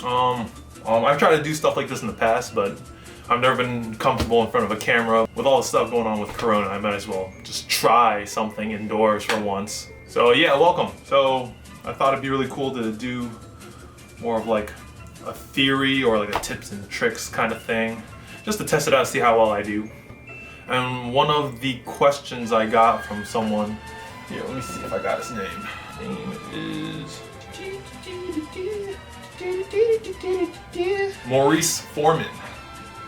I've tried to do stuff like this in the past, but I've never been comfortable in front of a camera. With all the stuff going on with Corona, I might as well just try something indoors for once. So yeah, welcome. So I thought it'd be really cool to do more of like a theory or like a tips and tricks kind of thing, just to test it out, see how well I do. And one of the questions I got from someone, here, let me see if I got his name. His name is Maurice Foreman.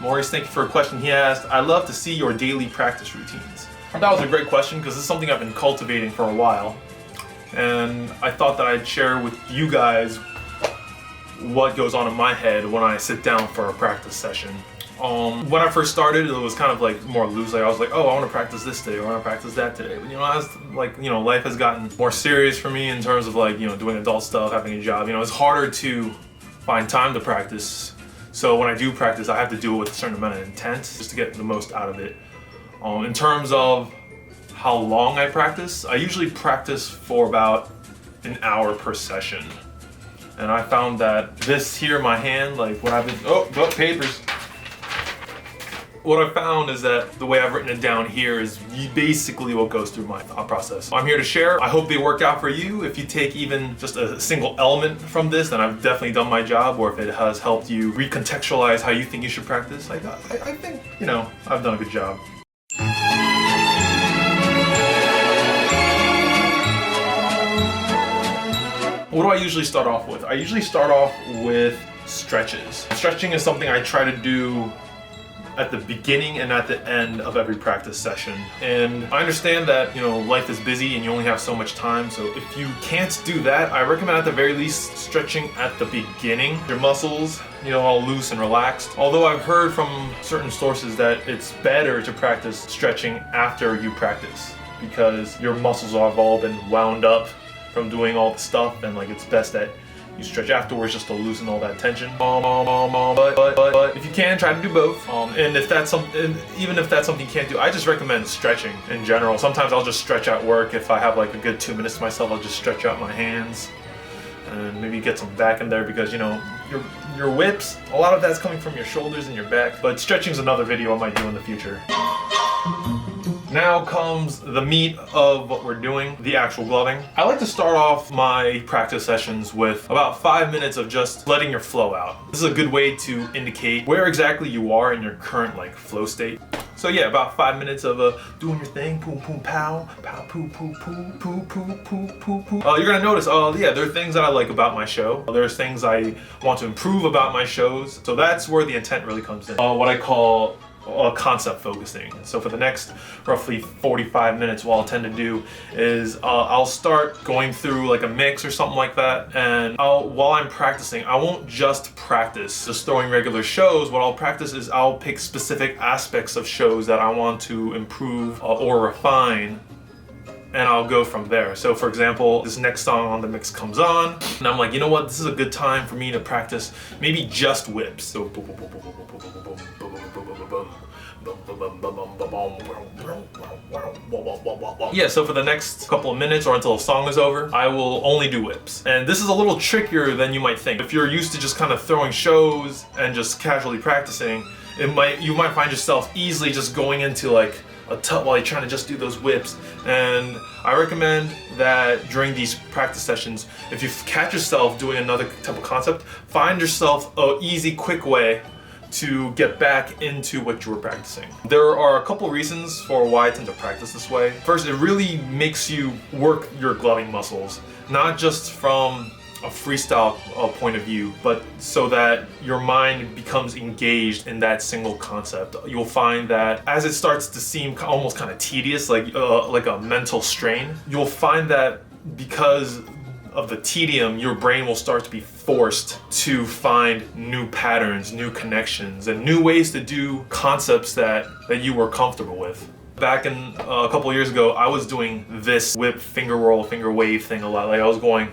Maurice, thank you for a question he asked. I'd love to see your daily practice routines. That was a great question because it's something I've been cultivating for a while. And I thought that I'd share with you guys what goes on in my head when I sit down for a practice session. When I first started, it was kind of like more loose. Like I was like, oh, I want to practice this today, or I want to practice that today. But as like, life has gotten more serious for me in terms of like, doing adult stuff, having a job. It's harder to find time to practice. So when I do practice, I have to do it with a certain amount of intent just to get the most out of it. In terms of how long I practice, I usually practice for about an hour per session. And I found that this here in my hand, like what I've been, papers. What I found is that the way I've written it down here is basically what goes through my thought process. I'm here to share. I hope they work out for you. If you take even just a single element from this, then I've definitely done my job. Or if it has helped you recontextualize how you think you should practice, I think, I've done a good job. What do I usually start off with? I usually start off with stretches. Stretching is something I try to do at the beginning and at the end of every practice session. And I understand that, life is busy and you only have so much time. So if you can't do that, I recommend at the very least stretching at the beginning. Your muscles, all loose and relaxed. Although I've heard from certain sources that it's better to practice stretching after you practice because your muscles have all been wound up from doing all the stuff, and like it's best that you stretch afterwards just to loosen all that tension. But if you can, try to do both. And if that's even if that's something you can't do, I just recommend stretching in general. Sometimes I'll just stretch at work. If I have like a good 2 minutes to myself, I'll just stretch out my hands and maybe get some back in there because your whips, a lot of that's coming from your shoulders and your back. But stretching's another video I might do in the future. Now comes the meat of what we're doing, the actual gloving. I like to start off my practice sessions with about 5 minutes of just letting your flow out. This is a good way to indicate where exactly you are in your current flow state. So yeah, about 5 minutes of doing your thing, poom poom pow, pow poo poo poo poo poo poo poo poo. You're gonna notice, there are things that I like about my show. There's things I want to improve about my shows. So that's where the intent really comes in. What I call concept focusing. So for the next roughly 45 minutes, what I'll tend to do is I'll start going through like a mix or something like that, and while I'm practicing, I won't just practice just throwing regular shows. What I'll practice is I'll pick specific aspects of shows that I want to improve or refine, and I'll go from there. So for example, this next song on the mix comes on, and I'm like, this is a good time for me to practice maybe just whips. So yeah, so for the next couple of minutes or until the song is over, I will only do whips. And this is a little trickier than you might think. If you're used to just kind of throwing shows and just casually practicing, you might find yourself easily just going into like a tut while you're trying to just do those whips. And I recommend that during these practice sessions, if you catch yourself doing another type of concept, find yourself an easy, quick way to get back into what you were practicing. There are a couple reasons for why I tend to practice this way. First, it really makes you work your gloving muscles, not just from a freestyle point of view, but so that your mind becomes engaged in that single concept. You'll find that as it starts to seem almost kind of tedious, like a mental strain, you'll find that because of the tedium, your brain will start to be forced to find new patterns, new connections, and new ways to do concepts that you were comfortable with. Back in a couple years ago, I was doing this whip, finger roll, finger wave thing a lot. Like I was going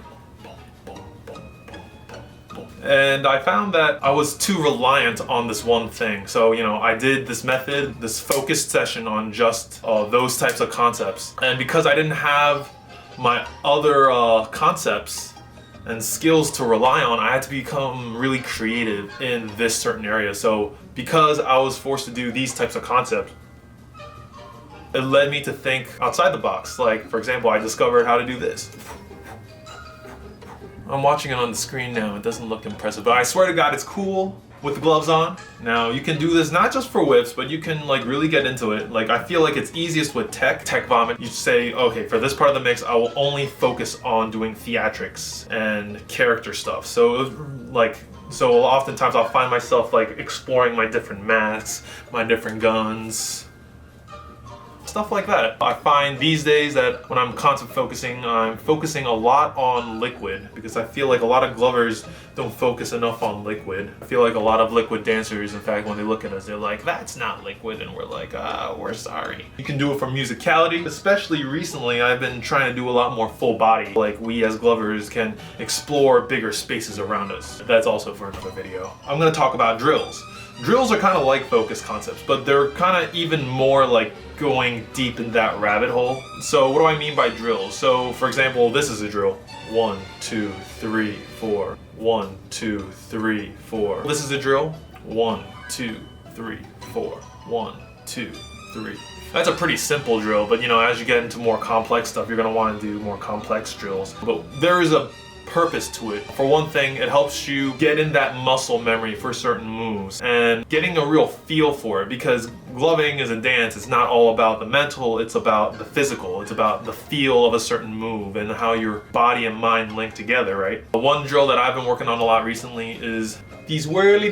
and I found that I was too reliant on this one thing. So, I did this method, this focused session on just those types of concepts. And because I didn't have my other concepts and skills to rely on, I had to become really creative in this certain area. So because I was forced to do these types of concepts, it led me to think outside the box. Like, for example, I discovered how to do this. I'm watching it on the screen now. It doesn't look impressive, but I swear to God, it's cool with the gloves on. Now, you can do this not just for whips, but you can like really get into it. Like, I feel like it's easiest with tech vomit. You say, okay, for this part of the mix, I will only focus on doing theatrics and character stuff. So oftentimes I'll find myself like exploring my different masks, my different guns, stuff like that. I find these days that when I'm concept focusing, I'm focusing a lot on liquid, because I feel like a lot of glovers don't focus enough on liquid. I feel like a lot of liquid dancers, in fact, when they look at us, they're like, that's not liquid, and we're like, we're sorry. You can do it for musicality. Especially recently, I've been trying to do a lot more full body. Like, we as glovers can explore bigger spaces around us. That's also for another video. I'm gonna talk about drills. Drills are kind of like focus concepts, but they're kind of even more like going deep in that rabbit hole. So what do I mean by drills? So for example, this is a drill. 1, 2, 3, 4. 1, 2, 3, 4. This is a drill. 1, 2, 3, 4. 1, 2, 3. That's a pretty simple drill, but you know, as you get into more complex stuff, you're gonna want to do more complex drills. But there is a purpose to it. For one thing, it helps you get in that muscle memory for certain moves and getting a real feel for it, because gloving is a dance. It's not all about the mental, it's about the physical. It's about the feel of a certain move and how your body and mind link together, right? One drill that I've been working on a lot recently is these whirly-doos.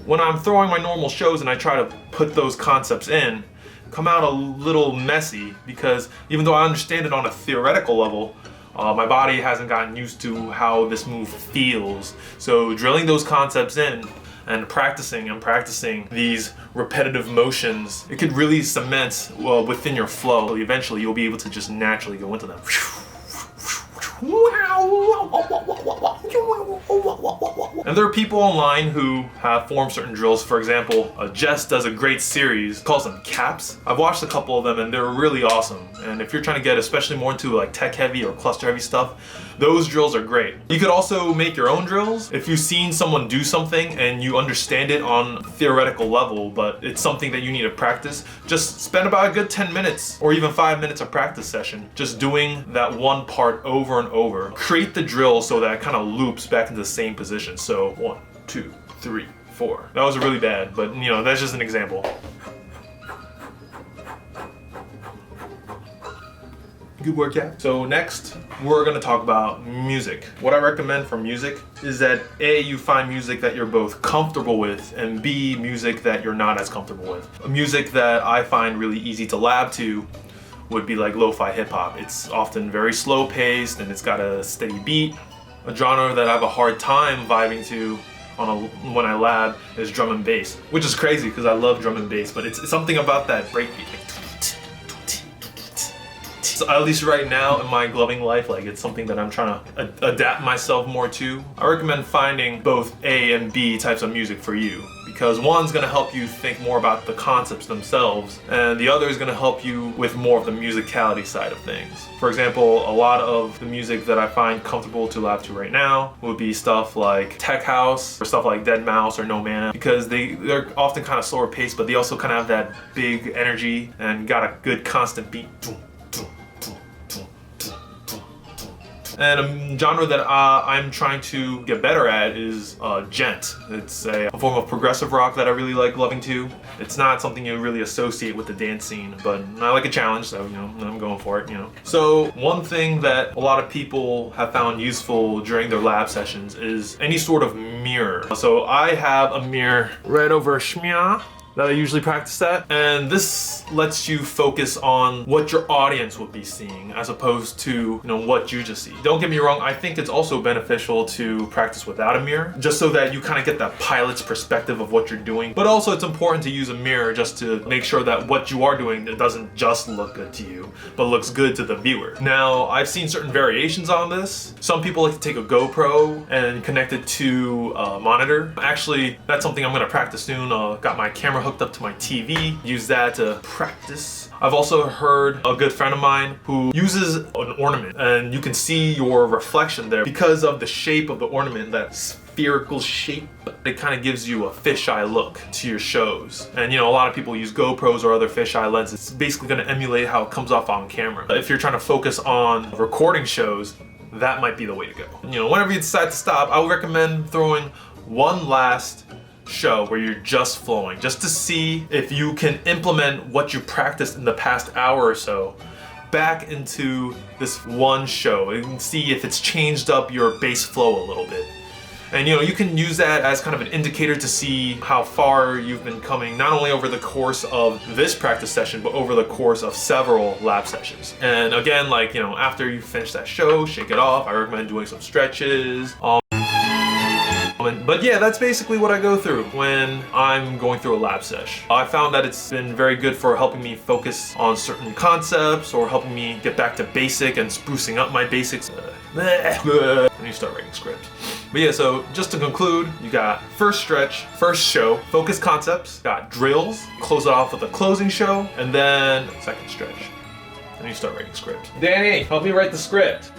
When I'm throwing my normal shows and I try to put those concepts in, come out a little messy, because even though I understand it on a theoretical level, my body hasn't gotten used to how this move feels. So drilling those concepts in and practicing these repetitive motions, it could really cement within your flow. Eventually you'll be able to just naturally go into them. And there are people online who have formed certain drills. For example, Jest does a great series, calls them caps. I've watched a couple of them and they're really awesome. And if you're trying to get especially more into like tech heavy or cluster heavy stuff, those drills are great. You could also make your own drills. If you've seen someone do something and you understand it on theoretical level, but it's something that you need to practice, just spend about a good 10 minutes or even 5 minutes of practice session, just doing that one part over and over. Create the drill so that it kind of loops back into the same position. So 1, 2, 3, 4. That was really bad, but you know, that's just an example. Good work, yeah. So next, we're gonna talk about music. What I recommend for music is that A, you find music that you're both comfortable with, and B, music that you're not as comfortable with. Music that I find really easy to lab to would be like lo-fi hip-hop. It's often very slow-paced and it's got a steady beat. A genre that I have a hard time vibing to when I lab is drum and bass, which is crazy because I love drum and bass, but it's something about that breakbeat. So at least right now in my gloving life, like it's something that I'm trying to adapt myself more to. I recommend finding both A and B types of music for you, because one's gonna help you think more about the concepts themselves, and the other is gonna help you with more of the musicality side of things. For example, a lot of the music that I find comfortable to lab to right now would be stuff like tech house or stuff like deadmau5 or No Mana, because they're often kind of slower paced, but they also kind of have that big energy and got a good constant beat. And a genre that I'm trying to get better at is gent. It's a form of progressive rock that I really like loving to. It's not something you really associate with the dance scene, but I like a challenge, so you know, I'm going for it, you know. So one thing that a lot of people have found useful during their lab sessions is any sort of mirror. So I have a mirror right over Shmya that I usually practice at, and this lets you focus on what your audience would be seeing as opposed to what you just see. Don't get me wrong, I think it's also beneficial to practice without a mirror, just so that you kind of get that pilot's perspective of what you're doing, but also it's important to use a mirror just to make sure that what you are doing, it doesn't just look good to you, but looks good to the viewer. Now, I've seen certain variations on this. Some people like to take a GoPro and connect it to a monitor. Actually, that's something I'm gonna practice soon. Got my camera hooked up to my TV, use that to practice I've also heard a good friend of mine who uses an ornament, and you can see your reflection there because of the shape of the ornament, that spherical shape. It kind of gives you a fisheye look to your shows. And a lot of people use GoPros or other fisheye lenses. It's basically going to emulate how it comes off on camera. If you're trying to focus on recording shows, that might be the way to go. Whenever you decide to stop, I would recommend throwing one last show where you're just flowing, just to see if you can implement what you practiced in the past hour or so back into this one show and see if it's changed up your bass flow a little bit. And you can use that as kind of an indicator to see how far you've been coming, not only over the course of this practice session, but over the course of several lab sessions. And again, after you finish that show, shake it off. I recommend doing some stretches. But yeah, that's basically what I go through when I'm going through a lab sesh. I found that it's been very good for helping me focus on certain concepts or helping me get back to basic and sprucing up my basics. When you start writing script. But yeah, so just to conclude, you got first stretch, first show, focus concepts, got drills, close it off with a closing show, and then second stretch. Then you start writing script. Danny, help me write the script.